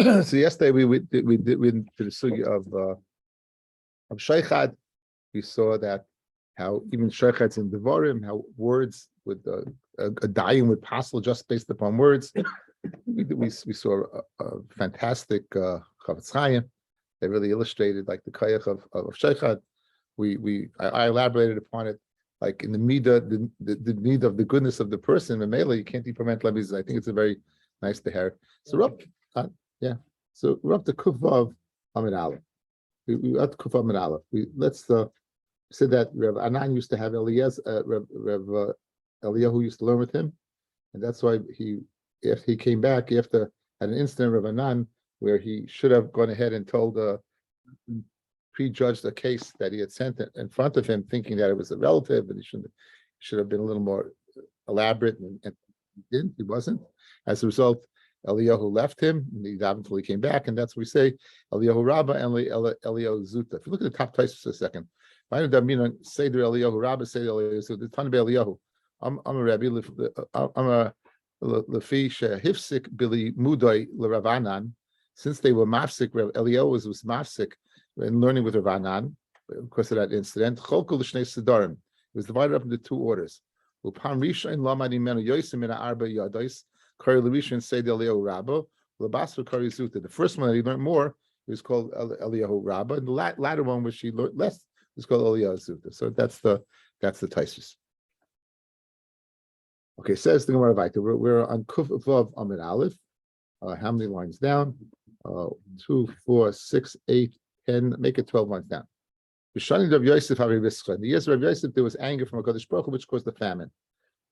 So yesterday we went to the sugya of sheikhad. We saw that how even sheikhad's in devarim, how words with a dying would possible just based upon words. we saw a fantastic Chavetz Chaim that really illustrated like the kayach of sheikhad. I elaborated upon it like in the midah, the need of the goodness of the person. And mainly you can't implement levis. I think it's a very nice to hear. So yeah. So we're up to Kuvav Amid Aleph. We up to Kuvav Amid Aleph. Let's say that Rev Anan used to have Rev Eliyahu used to learn with him, and that's why if he came back after had an incident of Anan where he should have gone ahead and told prejudged a case that he had sent in front of him, thinking that it was a relative, and he should have been a little more elaborate, and he didn't. He wasn't. As a result, Eliyahu left him, and he eventually came back, and that's what we say, Eliyahu Rabba and Eliyahu Zuta. If you look at the top twice for a second, Seder Eliyahu Rabba, Seder Eliyahu Zuta, Tan Eliyahu. I'm a Rabbi, I'm a Lefi Shehifsik Bili Mudoi L'Ravanan. Since they were mafsik, Eliyahu was mafsik in learning with Ravanan, because of that incident. Cholkol L'Shnei Sedarim. It was divided up into two orders. Upon Rishon Lamad Imenu Yosim Mina Arba Yadais. The first one that he learned more was called Eliyahu Rabba, and the latter one, which he learned less, is called Eliyahu Zuta. So that's the Taisus. Okay, says the Gemara Vayta. We're on Kuf Vav Amid Aleph. How many lines down? 2, 4, 6, 8, 10. Make it 12 lines down. In the years of Rabbi Yosef, there was anger from HaKadosh Baruch Hu, which caused the famine.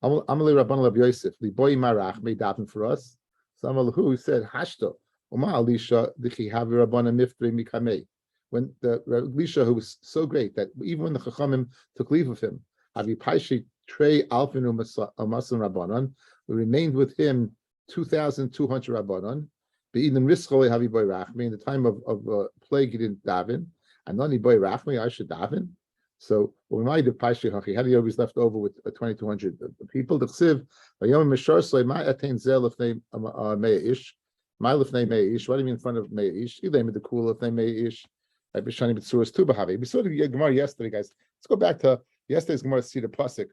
Amalei Rabban Rabbi Yosef, Liboy Marach made daven for us. Samalahu said, Hashto, Oma Alisha, Dichi Havi Rabbana Miftri Mikamei. When the Elisha, who was so great that even when the Chachamim took leave of him, Avi Paishi Trey Alfin Umasan Rabbanon, we remained with him 2,200 Rabbanon. Be'idin Riskole Havi Boy Rachmi, in the time of plague, he didn't daven. And Nani Boy Rachmi, I should daven. So when I did Paishi Hachi, had he always left over with 2,200 people? The Chsiv, Vayom Mishar Slay, my attain zel if they Meish, my if they Meish. What do you mean in front of Meish? He made the cool if they Meish. I bishani b'tzuras tu b'havi. We saw the Gemara yesterday, guys. Let's go back to yesterday's Gemara. See the pasuk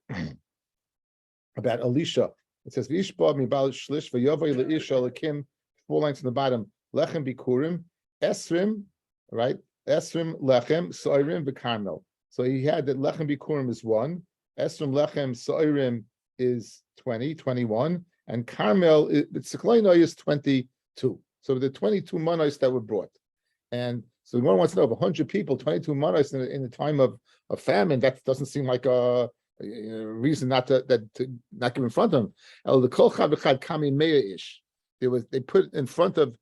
about Elisha. It says V'ishba mibal shlish v'yovay leisha lekim. 4 lines in the bottom. Lechem bikurim esrim, right? Esrim lechem soirim v'karmel. So he had that lechem bikurim is 1, esrim lechem soirim is 20, 21, and Carmel Tzikloi is 22. So the 22 manos that were brought, and so one wants to know, 100 people, 22 manos in the time of famine. That doesn't seem like a reason not to not give in front of them. El the kol chad kami mea ish. They put in front of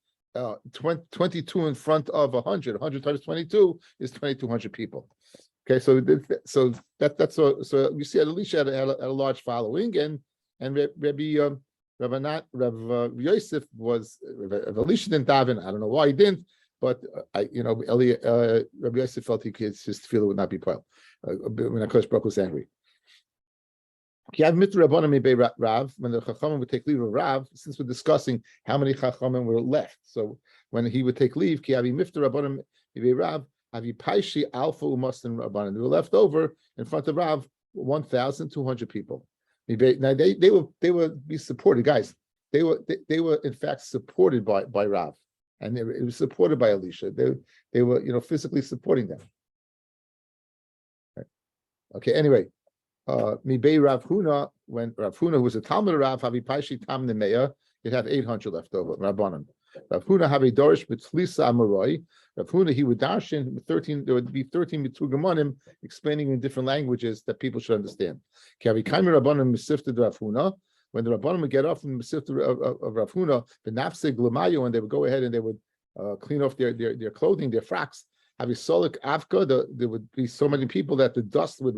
22 in front of 100. 100 times 22 is 2,200 people. Okay, so that's so you see Elisha had a large following, and Rabbi Yosef was Elisha didn't daven. I don't know why he didn't, but Rabbi Yosef felt his tefillah would not be pile when HaKadosh Baruch Hu was angry. When the Chachamim would take leave of Rav, since we're discussing how many Chachamim were left, so when he would take leave, Rav. They were left over in front of Rav 1,200 people. Now they were be supported, guys. They were in fact supported by Rav, and it was supported by Elisha. They were physically supporting them. Okay. Anyway, Mibei Rav Huna, when Rav Huna, who was a Talmud of Rav, Havi Paishi Tam Nemeya, you'd have 800 left over. Rabbanim. Rav Huna have a Dorish B'Tlisa Amaroi. Rav Huna, he would darshan 13. There would be 13 Mitugamanim explaining in different languages that people should understand. Kavi Kaimer Rabbanim Mesifta Rav Huna. When the Rabbanim would get off from the Mesifta of Rav Huna, the Nafseg Lamayo, and they would go ahead and they would clean off their clothing, their frocks. Have a solik avka. There would be so many people that the dust would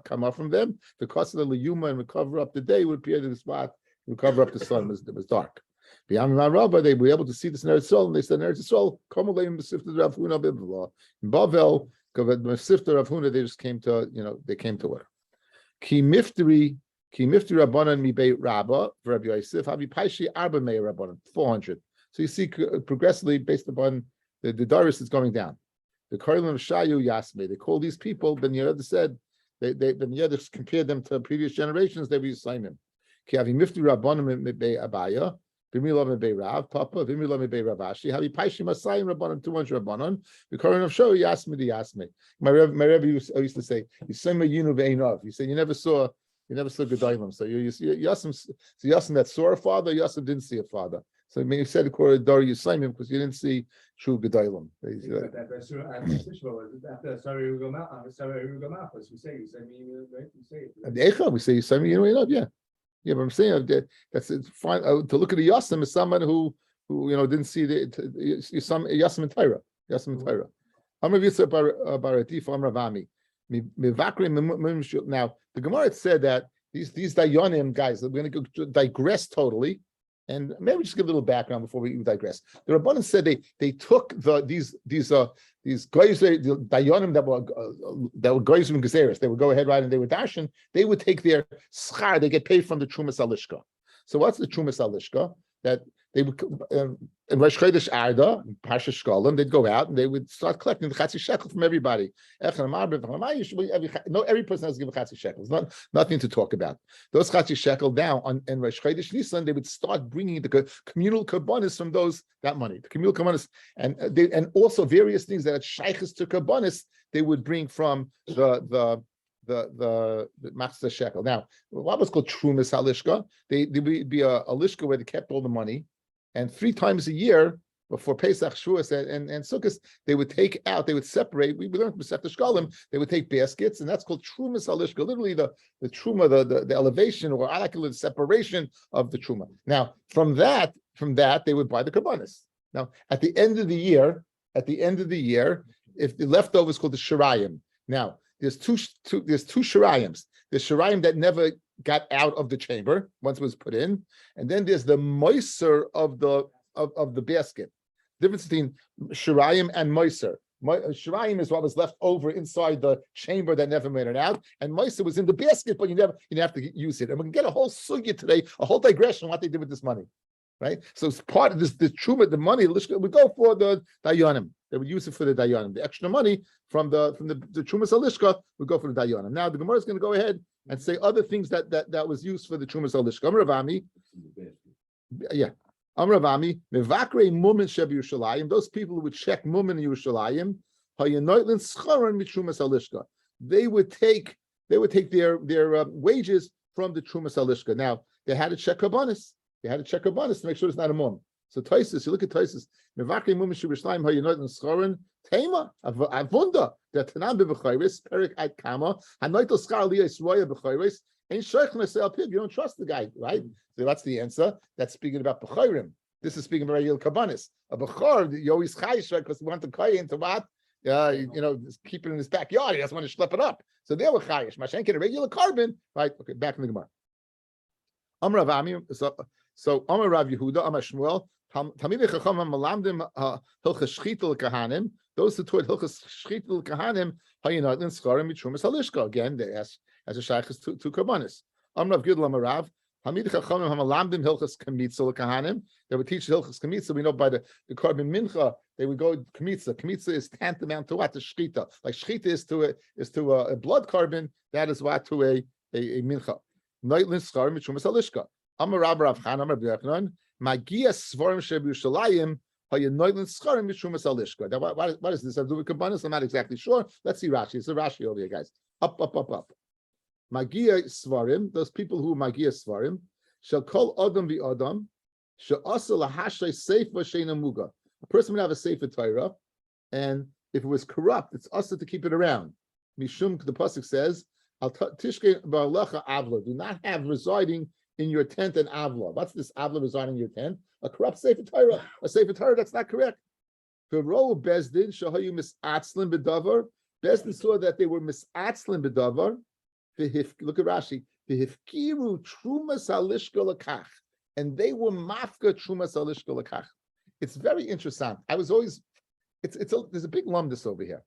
come off from them. The cost of the liyuma and would cover up the day would appear to the spot, would cover up the sun. It was dark. Beyond Rabba, they were able to see this in Eretz Yisrael, and they said, in Eretz Yisrael, come alayim b'sifta Rav Huna b'Bavla. In Bavel, b'sifta Rav Huna, they just came to, they came to where? Ki miftri Rabbanan mibei Rabba, Rabbi Yosef, havi paishi arba mei Rabbanan, 400. So you see progressively based upon the Darius is going down. The Karlim Shayu Yasme, they call these people, Ben Yehuda said, Ben Yehuda compared them to previous generations, they were Yisraelim. Ki avi mifti rabbanim mebei Abaya, v'mila mebei Rav, Papa, v'mila mebei Ravashi, havi paishi masayim rabbanim, 200 rabbanim, the Karlim Shayu Yasme di Yasme. My Rebbe used to say, Yisrael Yinu ve'einov. You say you never saw Gedolim. So Yasim that saw a father, Yasim didn't see a father. So you said according to Dari Yisraelim because you didn't see true Gedolim. We say Yisraelim Yinu ve'einov. Yeah, but I'm saying that's fine. To look at the Yasim is someone who didn't see the Yasim and Tyra. I'm going to use Baratif on Ravami. Now, the Gemara said that these Dayanim guys, we're going to digress totally, and maybe just give a little background before we digress. The Rabbanan said they took these guys, the Dayanim that were guys from Gezeres. They would go ahead, right, and they were dashin. They would take their schar. They get paid from the Trumas Alishka. So what's the Trumas Alishka? That they would in Rosh Chodesh Arda, Parsha Shkolim, they'd go out and they would start collecting the Chatzi Shekel from everybody. No, every person has to give a Chatzi Shekel. It's nothing to talk about. Those Chatzi Shekel now in Rosh Chodesh Nisan, they would start bringing the communal karbonis from that money, the communal karbonis, and also various things that had shaykhs to karbonis, they would bring from the Machzah Shekel. Now, what was called Trumas Halishka? There would be a lishka where they kept all the money, and 3 times a year before Pesach, Shavuos, and Sukkot, they would separate. We learned from Masechta Shkalim, they would take baskets, and that's called Trumas Halishka. Literally, the truma, the elevation, or I like the separation of the truma. Now, from that, they would buy the karbanis. Now, at the end of the year, if the leftover is called the shirayim. Now, there's two shirayims. The shirayim that never got out of the chamber once it was put in, and then there's the moiser of the basket. Difference between shirayim and moiser. Shirayim is what was left over inside the chamber that never made it out, and moiser was in the basket, but you didn't have to use it. And we can get a whole sugya today, a whole digression on what they did with this money. Right, so it's part of this truma, the money we go for the dayanim. They would use it for the dayanim. The extra money from the trumas alishka would go for the dayanim. Now the Gemara is going to go ahead and say other things that was used for the trumas alishka. Amravami, Amravami mevakre mumin sheb Yerushalayim. Those people who would check mumin in Yerushalayim, hayanoitlin scharon mitrumas alishka. They would take their wages from the trumas alishka. Now they had to check karbanis. They had to check karbanis to make sure it's not a mum. So Taisus, you look at Taisus, Mevakri mum shibishlayim hayinot and schorin tema avunda that tanam bebechayris perik at kama hanoito schar liyas roya bechayris ain't shoych nesel pib. You don't trust the guy, right? So that's the answer. That's speaking about bechayrim. This is speaking about regular karbanis. A bechar you always chayish, right? Because we want to kay into what? Keep it in his backyard. He doesn't want to schlep it up. So they were chayish. Mashenkin a regular carbon, right? Okay, back in the Gemara. Amar Avami. So Amar Rav Yehuda, Amar Shmuel, Talmidei Chachamim malamdim hilchas shchita l'kahanim. Those who taught hilchas shchita l'kahanim hayinotlin scharim mitrumas halishka. Again, they ask as a shaykhs to karbanis. Amar Rav Gidl Amar Rav, Talmidei Chachamim malamdim hilchas kamitza l'kahanim. They would teach hilchas kamitza. We know by the carbon mincha they would go kamitza. Kamitza is tantamount to what? The shchita. Like shchita is to a blood carbon. That is what to a mincha. Noitlin scharim mitrumas halishka. Amar Rav Rav Chan Amar B'Yochanan Magia Svarim Sheb Yerushalayim Hayanoitlin Scharim Mishrumas Alishka. Now, what does this have to do with Kabbanis? I'm not exactly sure. Let's see Rashi. It's a Rashi over here, guys. Up. Magia Svarim. Those people who Magia Svarim shall call Adam be Adam. Shall also lahashay Sefer Sheina Muga. A person would have a Sefer Torah, and if it was corrupt, it's also to keep it around. Mishum, the pasuk says, Al Tishke Ba'alecha Avla. Do not have residing in your tent and avla. What's this avla residing in your tent? A corrupt Sefer Torah. A Sefer Torah that's not correct. For Ro Bezdin shahayu misatzlin bedavar. Bezdin saw that they were misatzlin bedavar. Look at Rashi. V'hifkiru trumas halishka lekach, and they were mafka trumas halishka lekach. It's very interesting. I was always. There's a big lumdus over here.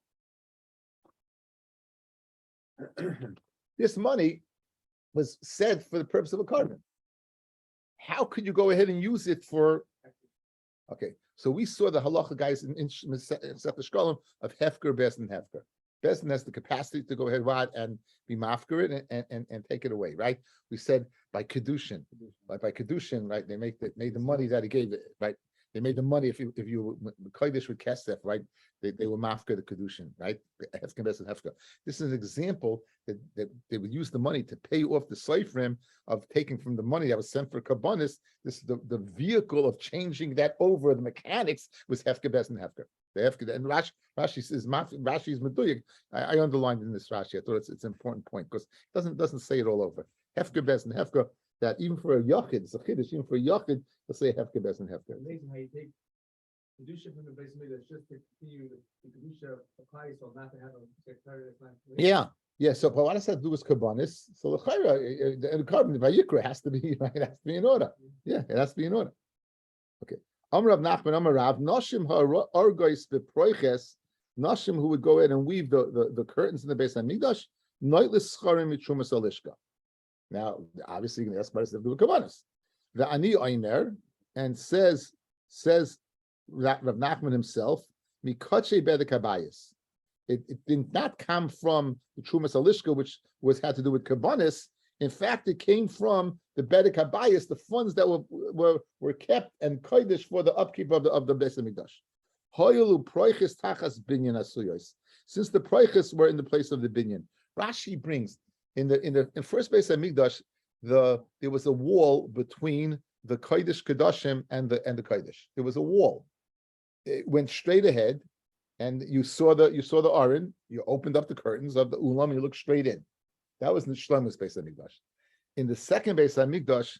This money was said for the purpose of a carbon. How could you go ahead and use it for Okay, so we saw the halacha guys in Seth Shkolim of hefker, bezin, hefker. Bezin has the capacity to go ahead and be mafker it and take it away, right? We said by kedushin, by kedushin, right? They made the money that he gave it, right? They made the money if you kodesh with kesef, right? They were mafker the kedushin, right? Hefker, bezin, hefker. This is an example that they would use the money to pay off the seifrim of taking from the money that was sent for karbonis. This the vehicle of changing that over. The mechanics was hefker, bezin, hefker. The hefker, and Rashi says Rashi is meduyik. I underlined in this Rashi. I thought it's an important point because it doesn't say it all over. Hefker, bezin, hefker. That even for a yachid, it's a chiddush. Even for a yachid, they'll say hefker, bezin, hefker. Amazing how you take kedusha from the base of that's just to continue the kedusha applies, so not to have a secretary that's not. Yeah. So, but what I said do was karbonis. So the chayra, the carbon vayikra has to be right. It has to be in order. Yeah, it has to be in order. Okay. Amar Rav Nachman, Amar Rav Nashim ha'argois beproiches, Nashim who would go in and weave the curtains in the base of Hamikdash, noitlis scharim mitrumas alishka. Now, obviously, you can ask about it to do with karbonis. The ani oimer and says that Rav Nachman himself, mikache bedek habayis. It did not come from the Trumas Alishka, which had to do with Kabbanis. In fact, it came from the Bedek Habayis, the funds that were kept and kodesh for the upkeep of the Beis Hamikdash. Hoyelu proiches tachas binyan asuyos. Since the proiches were in the place of the binyan, Rashi brings in first Beis Hamikdash there was a wall between the kodesh kedashim and the kodesh. There was a wall. It went straight ahead. And you saw the aron. You opened up the curtains of the ulam. And you looked straight in. That was the Shlomo's Beis Hamikdash. In the second Beis Hamikdash,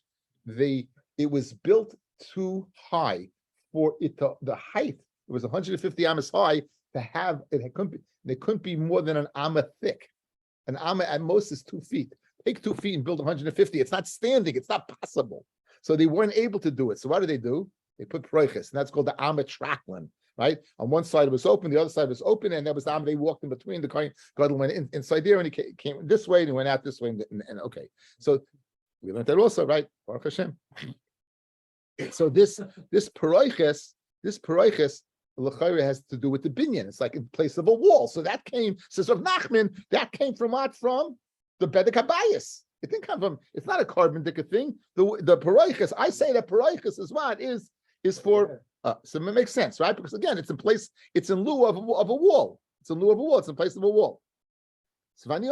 it was built too high for it to the height. It was 150 amas high to have it. It couldn't be more than an amma thick. An amma at most is 2 feet. Take 2 feet and build 150. It's not standing. It's not possible. So they weren't able to do it. So what do? They put proiches, and that's called the amma traklin. Right, on one side it was open, the other side was open, and that was the Am. They walked in between. The kohen gadol went inside there, and he came this way, and he went out this way. And okay, so we learned that also, right? Baruch Hashem. So this paroiches l'chayre has to do with the binyan. It's like in place of a wall. So that says Rav Nachman, that came from what? From the bedek habayis. It didn't come from. It's not a carbon dika thing. The paroiches. I say that paroiches is what is for. So it makes sense, right? Because again, it's in lieu of a wall. It's in lieu of a wall. It's in place of a wall. Because we're going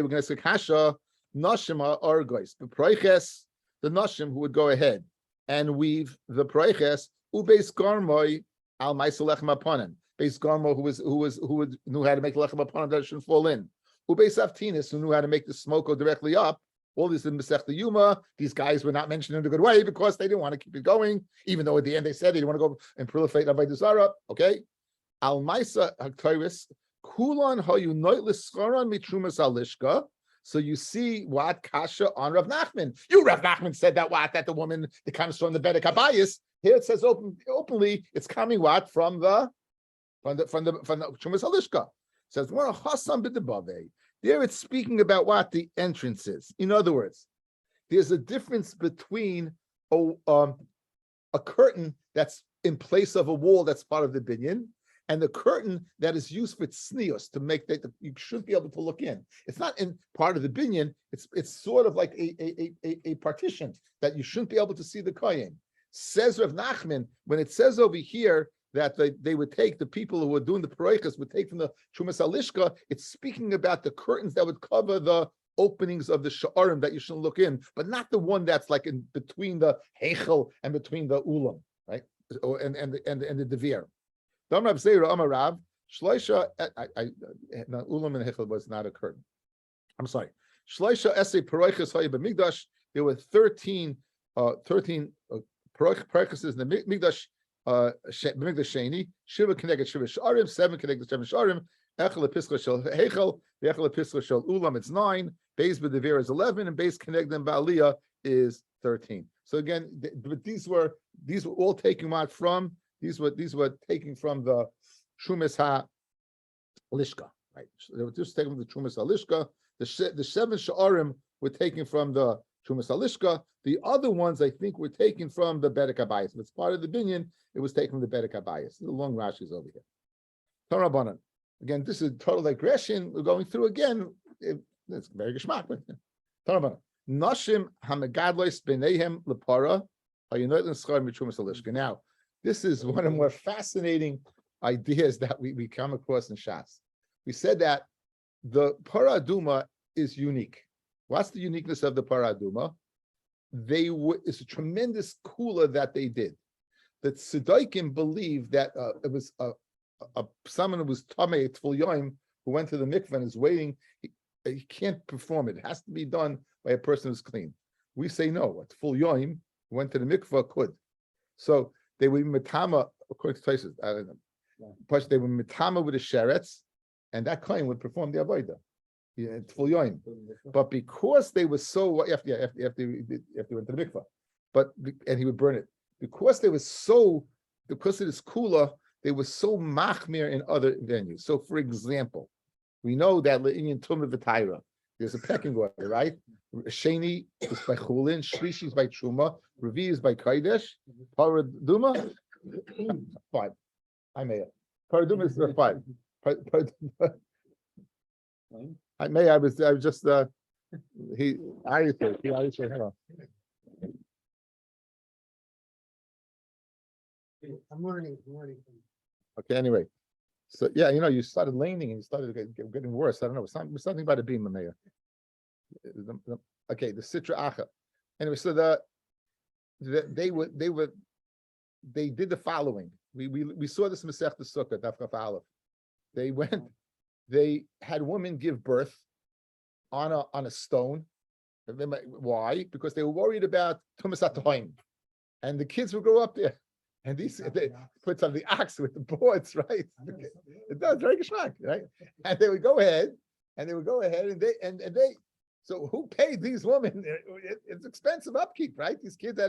to say kasha nashim argois the proiches, the nashim who would go ahead and weave the proiches ubeis garmoi al ma'aseh lechem aponim. Beis garmo who knew how to make lechem aponim that it shouldn't fall in. Ubeis avtinis who knew how to make the smoke go directly up. All this in Masechta Yuma, these guys were not mentioned in a good way because they didn't want to keep it going, even though at the end they said they didn't want to go and proliferate Avodah Zarah. Okay, Al Maisa Haktoris Kulon Hayu Noitlis Skaron Mitrumas Alishka. So you see what kasha on Rav Nachman. Rav Nachman said that the woman that comes from the Bedek Habayis. Here it says openly it's coming what from the Trumas Alishka. It says one Hasam B'Debave. There it's speaking about what the entrance is. In other words, there's a difference between a curtain that's in place of a wall that's part of the binyan and the curtain that is used for tznius to make that you should be able to look in. It's not in part of the binyan. It's sort of like a partition that you shouldn't be able to see the kohen. Says Rav Nachman, when it says over here that they would take, the people who were doing the paroiches would take from the Trumas Alishka, it's speaking about the curtains that would cover the openings of the sha'arim that you shouldn't look in, but not the one that's like in between the heichel and between the ulam, right? And the devir. Dam Rav Zera Amar Rav Shloisha. Ulam and heichel was not a curtain. I'm sorry. Shloisha esei paroiches hayu b'migdash. There were 13 paroiches in the migdash. Sheni, Shiva connected Shiva Sharim, 7 connected 7 Sharim, Echel Epischa Shel Hechel, the Echel Epischa Shel Ulam, it's 9, Beis B'Devir is 11, and Beis Connected Ba'aliyah is 13. So again, but these were all taken out from these were taken from the Trumas HaLishka, right? They were just taken from the Trumas HaLishka. The 7 Sha'arim were taken from the Trumas Alishka. The other ones, I think, were taken from the Bedek Abayis. If it's part of the binyan, it was taken from the Bedek Abayis. The long Rashi's over here. Tarabanan. Again, this is total digression. We're going through again. It's very geschmack. Tarabanan. Nashim Hamagadlois Benehem Lepara. Now, this is one of the more fascinating ideas that we come across in Shas. We said that the Paraduma is unique. What's the uniqueness of the Paraduma? It's a tremendous kula that they did. That Tzedaikim believed that it was someone who was Tamei Tful Yoim who went to the mikveh and is waiting. He can't perform it. It has to be done by a person who's clean. We say no. Tful Yoim who went to the mikveh could. So they were mitama according to places. I don't know. Plus they were mitama with the sheretz, and that claim would perform the avodah. Tful Yoim. But because they were so after they went to the mikveh, and he would burn it. Because of this kula, they were so machmir in other venues. So, for example, we know that in Tumah V'Taira, there's a pecking order, right? Sheni is by Chulin, Shlishi is by Truma, Revi is by Kaidesh, Paraduma, 5. I may. Paraduma is 5. I was just hang on. I'm learning. Okay, anyway. So yeah, you started leaning and you started getting worse. I don't know. Something about it being the mayor. Okay, the Sitra Acha. Anyway, so they did the following. We saw this in Masech the Sukkah, Daf Kaf Aleph. They had women give birth on a stone. Why? Because they were worried about Tumas Atoim. And the kids would grow up there. And they put on the ox with the boards, right? It does, very geschmack, right? And they would go ahead, and they. So who paid these women? It's expensive upkeep, right? These kids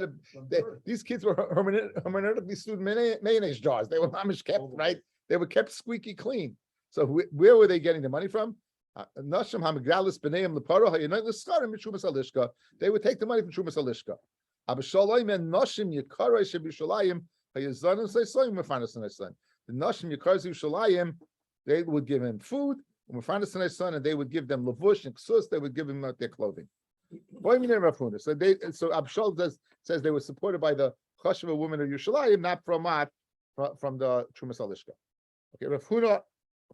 were hermeneutically stewed mayonnaise jars. They were mamish kept, right? They were kept squeaky clean. So where were they getting the money from? They would take the money from Trumas Alishka. The Nashim Yakarzu Shalayim, they would give him food, and they would give them lavush and ksus, they would give him their clothing. So Abshal says they were supported by the Chashva women of Yerushalayim, not from the Trumas Alishka. Okay, Rav Huna,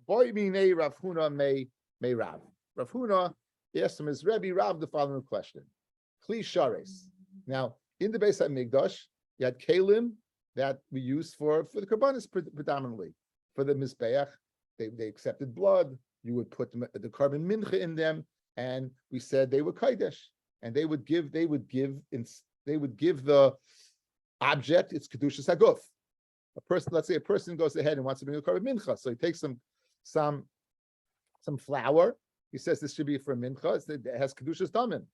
boy mine Rav Huna may Rav. Rav Huna asked him his Rebbe Rav the following question. Kli shares. Now, in the Beis HaMikdash, you had kalim that we used for the karbanis predominantly. For the mizbeach, they accepted blood. You would put the carbon mincha in them, and we said they were kaidesh, and they would give the object its kedushas haguf. Let's say a person goes ahead and wants to bring a carbon mincha, so he takes some flour. He says this should be for a mincha. It has kedushas damin,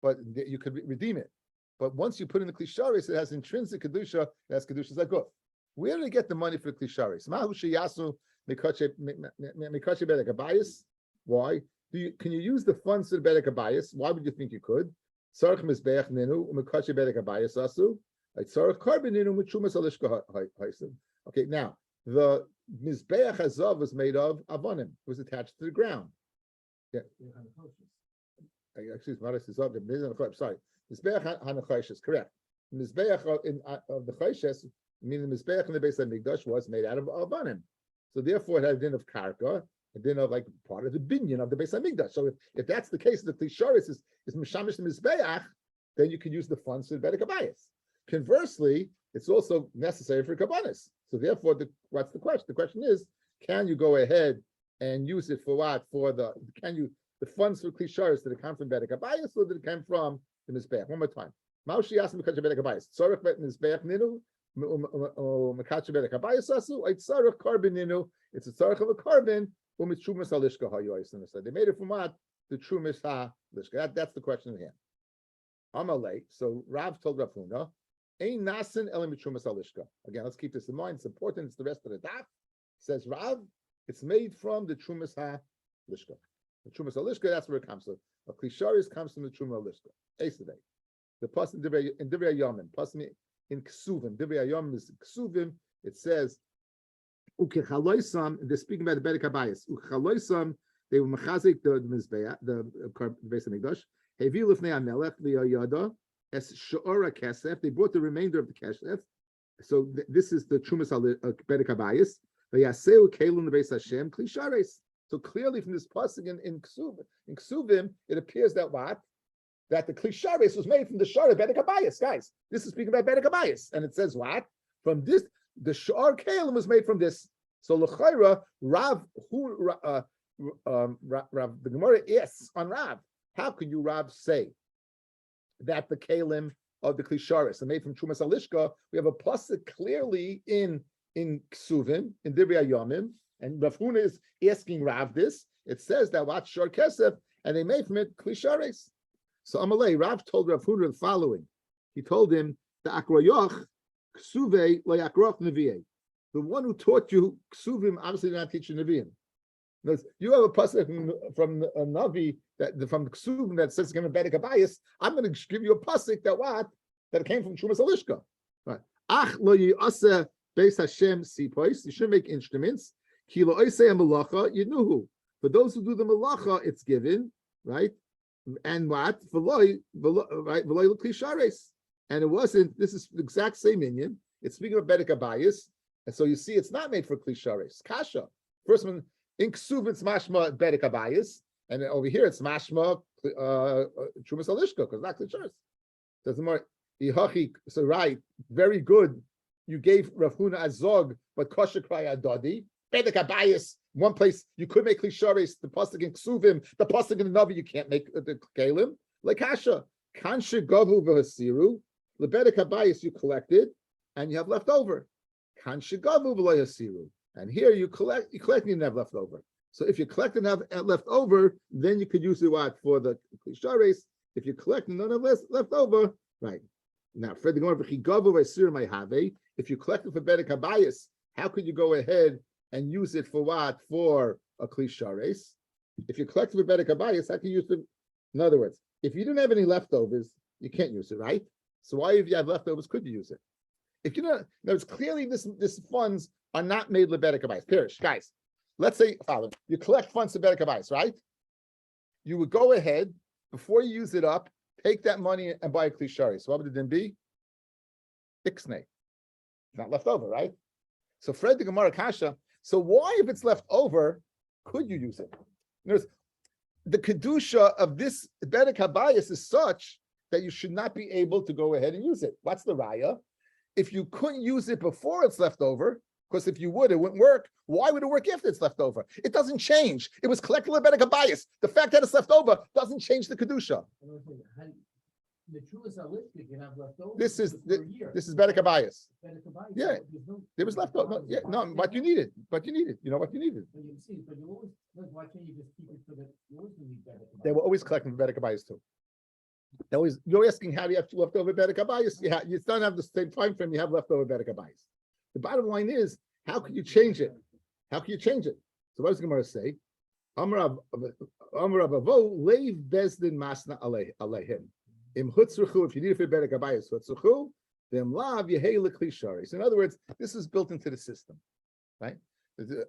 but you could redeem it. But once you put in the klisharis, it has intrinsic kedusha. It has kedushas haguf. Where do they get the money for klisharis? Mahu sheyasu mikache bedek abayis. Why? Can you use the funds to the bedek abayis? Why would you think you could? Sarach mizbeach ninu umikache bedek abayis asu. Sarach carbon ninu mitchumas alishka haisim. Okay, now the mizbeach hazav was made of avonim. It was attached to the ground. Yeah. Excuse me, sorry. Mizbeach hanachayshis, correct. Mizbeach of the chayshes, meaning the mizbeach in the Beis HaMikdash was made out of avonim. So therefore, it had a din of karka, a din of like part of the binyan of the Beis HaMikdash. So if that's the case, the klisharis is mishamish the mizbeach, then you can use the funds for the bedek abayis. Conversely, it's also necessary for kabbanis. So therefore, what's the question? The question is, can you go ahead and use it for what? The funds for klisharis, did it come from bedek abayis or did it come from the mizbeach? One more time. Maushi asked me bedek abayis. Tzarech bet mizbeach ninu. It's a tzarech of a carbon. They made it from what? The trumas ha-lishka. That's the question in here. Amalei. So Rav told Rav Huna, "Ein nasin elim trumas ha-lishka." Again, let's keep this in mind. It's important. It's the rest of the daf. Says Rav, it's made from the trumas ha-lishka. The trumas ha-lishka. That's where it comes from. A klisharis comes from the truma ha-lishka. The plus in Divrei Yomim, plus in Kesuvim. Divrei Yomim is Kesuvim. It says, "Ukechaloisam." They're speaking about the Bedek Habayis. Ukechaloisam. They were mechazik the mizbeah, the Beis Hamikdash. Hevi lifnei hamelech liyada es she'ora kesef. They brought the remainder of the kesef. So this is the Trumas Bedek Habayis. Vayaseu kelun the Beis Hashem klishares. So clearly from this pasuk in Kesuvim, it appears that what? That the klishares was made from the shara Bedek Habayis, guys. This is speaking about Bedek Habayis, and it says what? From this, the shar kelun was made from this. So l'chayra Rav the Gemara asks on Rav, how can you, Rav, say that the kalim of the klisharis are made from Trumas Alishka? We have a pasuk clearly in Kesuvim, in Divrei Yomim, and Rav Huna is asking Rav this. It says that what shor kesef, and they made from it klisharis. So Amalei, Rav told Rav Huna the following. He told him, the akroyoch Kesuve lo yakroch nevi'eh. The one who taught you Kesuvim obviously did not teach you Nevi'im. You have a pasuk from a Navi from the Kesuvim that says it's going to be Bedek Habayis. I'm going to give you a pasuk that came from Trumas Alishka. Right? Ach lo yi'aseh beis Hashem sipois. You shouldn't make instruments. Ki lo oisei malacha yinuhu. For those who do the malacha, it's given, right? And what? V'loy l'klishares. And it wasn't. This is the exact same inyan. It's speaking of Bedek Habayis, and so you see, it's not made for klishares. Kasha. First one. In Kesuvim, it's mashma Bedek Habayis, and over here it's mashma Trumas Alishka, because not klishares. Doesn't more. So right, very good. You gave Rav Huna azog, but kosher kraya adadi. Bedek Habayis. One place you could make klishares. The pasuk in Kesuvim, the pasuk in the Navi, you can't make the kalim. Like kasha, kanshe gavu v'hasiru. The Bedek Habayis you collected, and you have left over. Kanshe gavu v'hasiru. And here you collect and you have left over. So if you collect and have left over, then you could use it what for the klishares. If you collect and don't have left over, right? Now, for the if you collect it for Bedek Habayis, how could you go ahead and use it for what? For a klishares. If you collect it for Bedek Habayis, how can you use it? In other words, if you didn't have any leftovers, you can't use it, right? So why, if you have leftovers, could you use it? If you know, there's clearly this funds are not made lebedek habayis. Pirish, guys. Let's say, follow. You collect funds to bedek habayis, right? You would go ahead before you use it up, take that money and buy a klishari. So what would it then be? Ixnei. Not left over, right? So Fred the Gemara Kasha. So why, if it's left over, could you use it? Notice, the kedusha of this bedek habayis is such that you should not be able to go ahead and use it. What's the raya? If you couldn't use it before it's left over, because if you would, it wouldn't work. Why would it work after it's left over? It doesn't change. It was collected bedek habayis. The fact that it's left over doesn't change the kedusha. The truest you can have left over. This is bedek habayis. Yeah, there was left over. Yeah, no, but you needed. You know what you needed. But you always, why can't you just keep it for the? They were always collecting bedek habayis too. You're asking how do you have leftover bedek habayis? You don't have the same time frame. You have leftover bedek habayis. The bottom line is, how can you change it? How can you change it? So what is Gemara say? Amar Avo leiv bezdin masna aleihim. Im hutzruchu, if you need it for bedek habayis, hutzruchu. Then lav yehei leklisharis. In other words, this is built into the system, right? The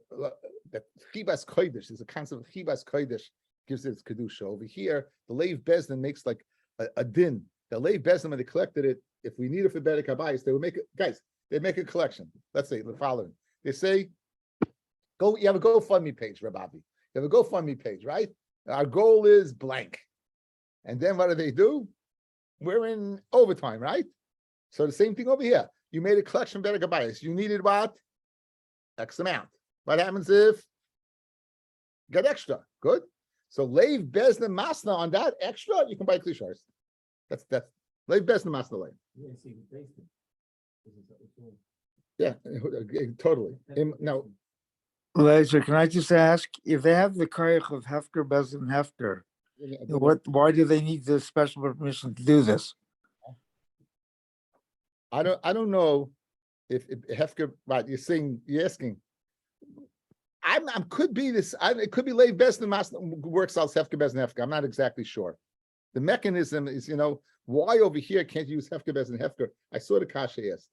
chibas kodesh is a concept of chibas kodesh gives it its kedusha. Over here, the leiv bezdin makes like a din. The leiv bezdin, when they collected it, if we need it for bedek habayis, they would make it, guys. They make a collection. Let's say the following. They say, you have a GoFundMe page, Rabbi. You have a GoFundMe page, right? Our goal is blank. And then what do? We're in overtime, right? So the same thing over here. You made a collection bedek habayis. You needed what? X amount. What happens if you got extra? Good. So leiv bezna masna on that extra, you can buy klishars. That's leiv bezna masna leiv. Yeah, totally. Now, Laser, can I just ask if they have the koyach of Hefker, Bezin, Hefker? Why do they need the special permission to do this? I don't know if Hefker. Right, you're asking. Could be this. It could be Leiv Bezin Mas works out Hefker Bezin Hefker. I'm not exactly sure. The mechanism is, why over here can't you use hefker bez and hefker? I saw the kasha asked.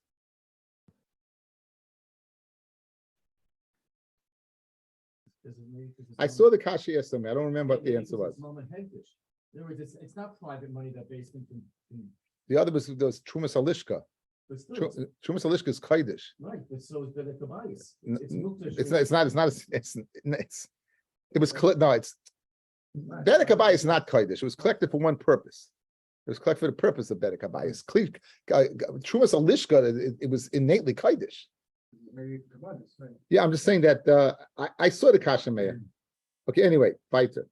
I saw the kasha asked them. I don't remember what the answer was. In other words, it's not private money that basement can. The other was Trumas Alishka. But still, Trumas Alishka is Kaidish. right, but so is Bedek Kabayis. Bedek Kabayis is not Kaidish. It was collected for one purpose. It was collected for the purpose of Bedek Kabayis. Trumas Alishka, it was innately Kaidish. Yeah, I'm just saying that I saw the Kasha Meir. Okay, anyway, weiter.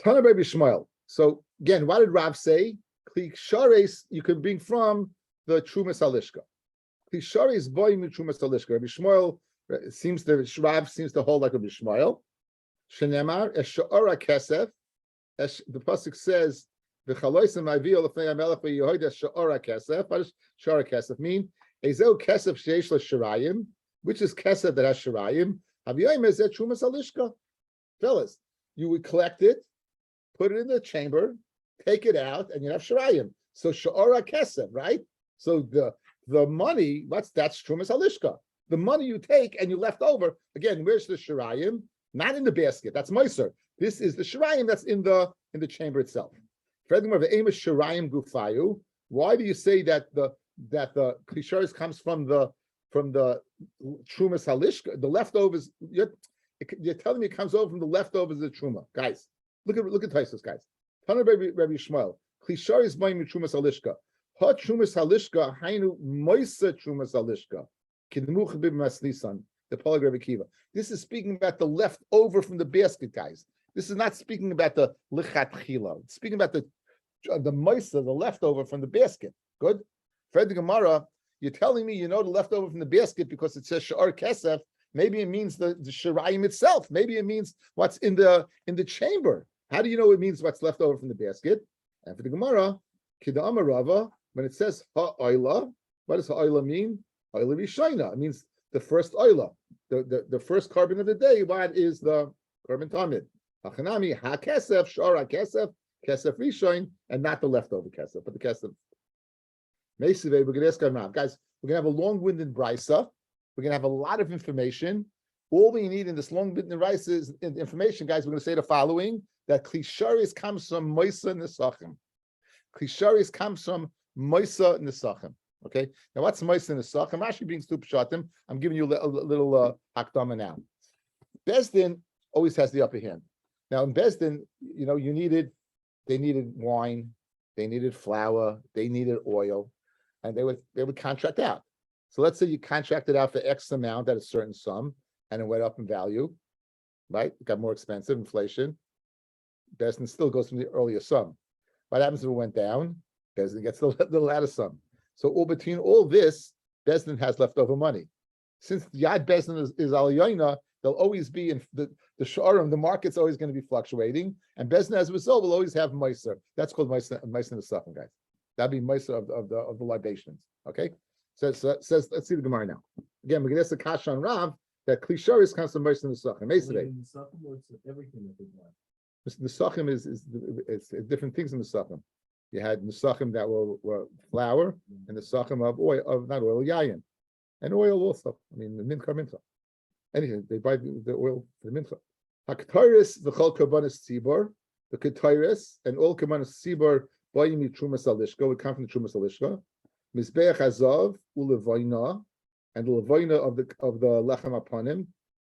Tana Rabbi Shmuel. So again, what did Rav say? Klishares you can bring from the Trumas Alishka. Klishares boy mi Trumas Alishka. Rabbi Shmuel Rav seems to hold like Rabbi Shmuel. Shenemar Eshara Kesef. The pasuk says v'chaloisem avil lefnei hamelech v'yehoida Shara Kesef. What does Shara Kesef mean? Ezel Kesef sheish l'shirayim, which is Kesef that has shirayim. Haviyayim is Trumas Alishka. Fellas, you would collect it, put it in the chamber, take it out, and you have shirayim. So sha'ora kesef, right? So the money, that's Trumas Alishka. The money you take and you left over, again, where's the shirayim? Not in the basket. That's Meiser. This is the shirayim that's in the chamber itself. Furthermore, the aim is shirayim gufayu. Why do you say that the klisharis comes from the Trumas Alishka, the leftovers? You're telling me it comes over from the leftovers of the truma, guys. Look at Taisus, guys. Tana Rabbi Shmuel. Klisharis b'ayim Trumas Alishka. Ha Trumas Alishka hainu moisa Trumas Alishka. Kidmuch b'masnisan. The Polag Rabbi Kiva. This is speaking about the leftover from the basket, guys. This is not speaking about the lichat chila. It's speaking about the moisa, the leftover from the basket. Good. Fred the Gemara. You're telling me the leftover from the basket because it says sha'ar kesef. Maybe it means the shirayim itself. Maybe it means what's in the chamber. How do you know it means what's left over from the basket? And for the Gemara, Kidama Rava, when it says ha'oila, what does ha'oila mean? Oila Rishayna. It means the first oila, the first carbon of the day. What is the carbon tamid? Hachanami ha'kesef, shara kesef, kesef rishayn, and not the leftover kesef, but the kesef. Meisive, we're going to ask Rav. Guys, we're going to have a long-winded brisa. We're going to have a lot of information. All we need in this long-winded brisa is information, guys. We're going to say the following: that klisharis comes from moisa nesachim. Klisharis comes from moisa nesachim. Okay. Now, what's moisa nesachim? I'm actually being stupid shatim. I'm giving you a little hakdama now. Bezdin always has the upper hand. Now, in Bezdin, they needed wine, they needed flour, they needed oil, and they would contract out. So let's say you contracted out for X amount at a certain sum, and it went up in value, right? It got more expensive, inflation. Bezdin still goes from the earlier sum. What happens if it went down? Bezdin gets the latter sum. So all between all this, Bezdin has leftover money. Since Yad Bezdin is al yoina, they'll always be in the sharim. The market's always going to be fluctuating, and Bezdin as a result will always have meiser. That's called meiser in the suffering, guys. That'd be meiser of the libations. Okay. Says let's see the Gemara now. Again, we're going to ask the kasha on Rav that klisharis comes from meiser in the suffering. Everything that they want. The Nesachim is different things in the Nesachim. You had Nesachim that were flour and Nesachim of oil, not oil, yayin. And oil also. I mean, the mincha mincha. Anything, they buy the oil for the mincha. HaKetairis, the Chol Kabanis Tzibor, the Ketairis, and all Kabanis Tzibor, Bayimi Trumas Alishka, would come from the Trumas Alishka. Mizbeach Hazav, Ulevaina, and the Levaina of the Lechem Apanim,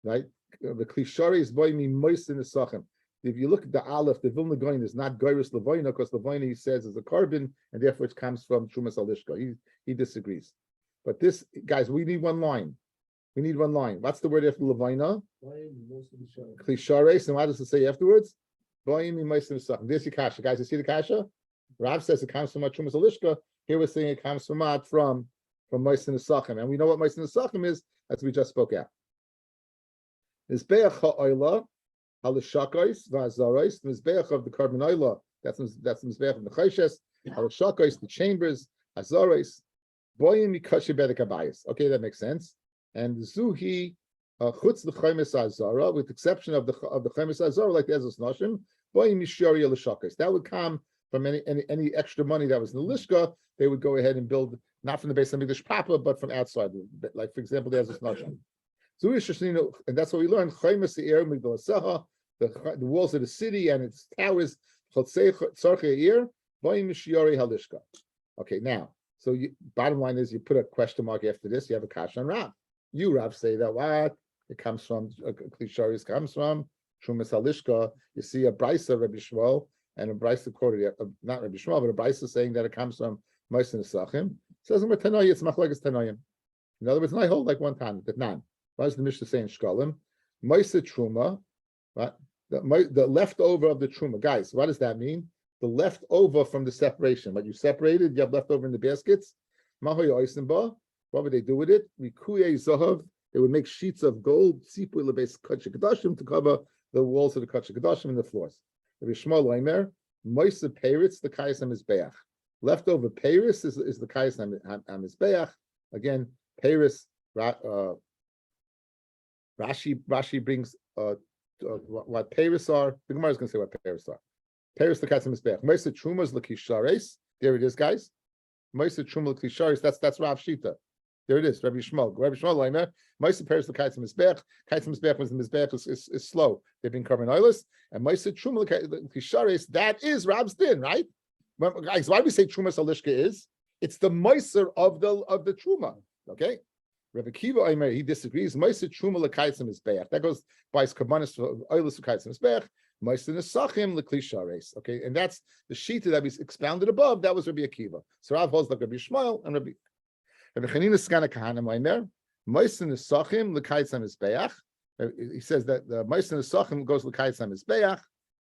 right? The Klisharis, Bayimi Mois in the Sachem. If you look at the Aleph, the Vilna Gaon is not Gairis Levaina, because Levaina, he says, is a carbon, and therefore it comes from Trumas Alishka. He disagrees. But this, guys, we need one line. We need one line. What's the word after Levaina? Klishares, and what does it say afterwards? There's your kasha. Guys, you see the kasha? Rav says it comes from Trumas Alishka. Here we're saying it comes from Moisin Nesachim. And we know what Moisin Nesachim is, as we just spoke out. Mizbeach ha'oila, halishakos, v'azaros, Mizbeach of the carbon oila, that's Mizbeach of the chayshes, halishakos, the chambers, azaros, boyim mikashi bedek abayis. Okay, that makes sense. And Zuhi chutz the chaymes azara, with the exception of the chaymes azara, like the Ezos Nashim, That would come from any extra money that was in the lishka. They would go ahead and build, not from the base of English proper, but from outside. Like, for example, there's this notion. And that's what we learned. The walls of the city and its towers. Okay, now, so bottom line is you put a question mark after this, you have a kasha on Rav. You, Rav, say that what? It comes from, Klisharis comes from Trumas Halishka. You see a Brisa, Rabbi Shmuel, and a Brisa quoted, not Rabbi Shmuel, but a Brisa saying that it comes from Moshe Nesachim. Says in Tanoi, it's Machlekes Tanoim. In other words, I hold like one time, that none. Why does the Mishnah say in Shkolim? Moshe Truma, right? The leftover of the Truma. Guys, what does that mean? The leftover from the separation. What you separated, you have leftover in the baskets. What would they do with it? They would make sheets of gold to cover the walls of the Kachik Kadashim and the floors. Rabbi Shmuel Omer, Moise Peretz, the Kayas HaMizbeach. Leftover Peretz is the Kayas HaMizbeach. Again, Peretz, Rashi brings what Peretz are. The Gemara is going to say what Peretz are. Peretz, the Kayas HaMizbeach. Moise Truma is L'Kishares. There it is, guys. Moise Truma L'Kishares. That's Rav Shita. There it is, Rabbi Shmuel. Rabbi Shmuel Leimer, Moshe Peretz the Kaitz Mizbech. Kaitz Mizbech was the Mizbech is slow. They've been covering oilers. And Moshe Truma Kishares, that is Rab's din, right? Guys, why do we say Truma Salishka is? It's the Moiser of the Truma. Okay? Rabbi Kiva Omer, he disagrees. Moshe Truma L'Kaitz Mizbech. That goes by his Kabbanis for oilers to Kaitz Mizbech. Moshe Nesachim L'Klishares. Okay, and that's the sheet that we expounded above. That was Rabbi Akiva. So Rav holds like Rabbi Shmuel and Rabbi. He says that the Moise Nesachim goes l'kayitz hamizbeach,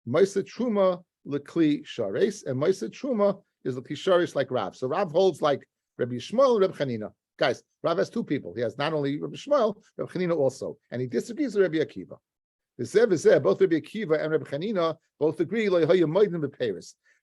Moise Truma l'kli shares, and Moise Truma is l'kli shares like Rav. So Rav holds like Rabbi Shmuel and Rabbi Chanina. Guys, Rav has two people. He has not only Rabbi Shmuel, Rabbi Chanina also, and he disagrees with Rabbi Akiva. Both Rabbi Akiva and Rabbi Chanina both agree. As Rabbi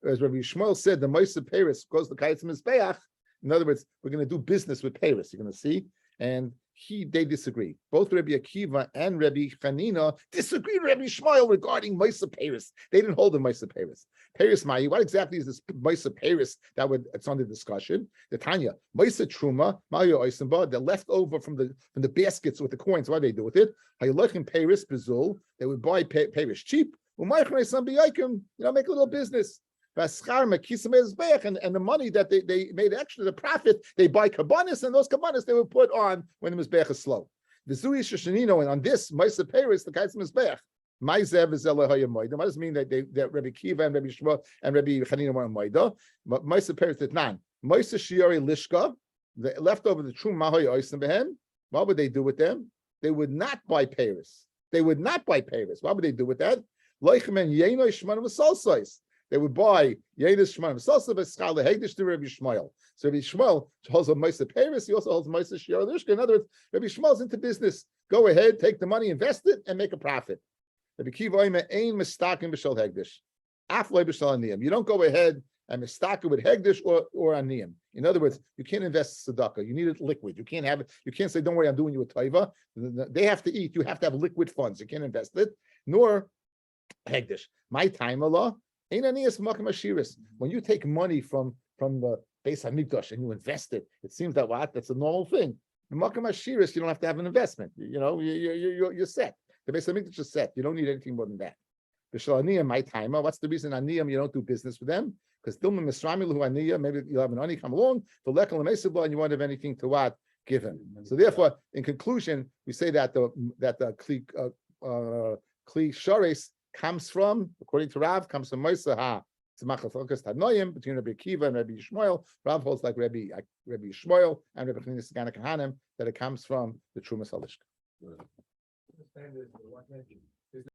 Shmuel said, the Moise Peretz goes l'kayitz hamizbeach. In other words, we're going to do business with Paris. You're going to see, and they disagree. Both Rabbi Akiva and Rabbi Chanina disagree with Rabbi Shmuel regarding Moshe Paris. They didn't hold the Moshe Paris. Paris Mai, what exactly is this Moshe Paris? It's under discussion. The Tanya Moshe Truma, Mario Oisenba, the leftover from the baskets with the coins. What do they do with it? Hayalachim Paris Bezul. They would buy Paris cheap. Make a little business. And the money that they made extra, the profit, they buy kabbanis, and those kabbanis they would put on when the mizbeach is slow. The Zui Shoshanino, and on this Moshe Peretz, the Kaitz mizbeach. Maizev is Elohayamoida. What does it mean that Rabbi Kiva and Rabbi Shmuel and Rabbi Chanina were Moida? Moshe Peretz did none. Moshe Shiori Lishka, the leftover the true Mahoy Oisim behem. What would they do with them? They would not buy Peretz. They would not buy Peretz. What would they do with that? Loichem and Yeno Shmanim Salsais. They would buy Yedis Shemaim Salsa B'Schale Hegdish to Rabbi Shmuel. So Rabbi Shmuel holds a Moshe Peretz. He also holds Moshe Shior Lishka. In other words, Rabbi Shmuel's into business. Go ahead, take the money, invest it, and make a profit. Rabbi Kiva Omer Ein Mistakim B'Shal Hegdish. Afloi B'Shal Aniyim. You don't go ahead and mistakim with Hegdish or Aniyim. In other words, you can't invest tzedakah. You need it liquid. You can't have it. You can't say, "Don't worry, I'm doing you a taiva." They have to eat. You have to have liquid funds. You can't invest it. Nor Hegdish. My time Allah. When you take money from the Beis Hamikdash and you invest it, it seems that that's a normal thing. The Makam Ashiris, you don't have to have an investment. You're set. The Beis Hamikdash is set. You don't need anything more than that. B'shal Aniyim, my timer. What's the reason Aniyim you don't do business with them? Because Dilma Misrami Lahu Aniyim, maybe you'll have an Ani come along, the Lekal Mesibla, and you won't have anything to what give him. So therefore, in conclusion, we say that the Kli Shares comes from, according to Rav, comes from Moshe Ha Tzemach Focus Tadnoyim between Rabbi Akiva and Rabbi Shmuel. Rav holds like Rabbi Shmuel and Rabbi Chanina Sagana Kahanim that it comes from the Trumas Halishka. Understand this,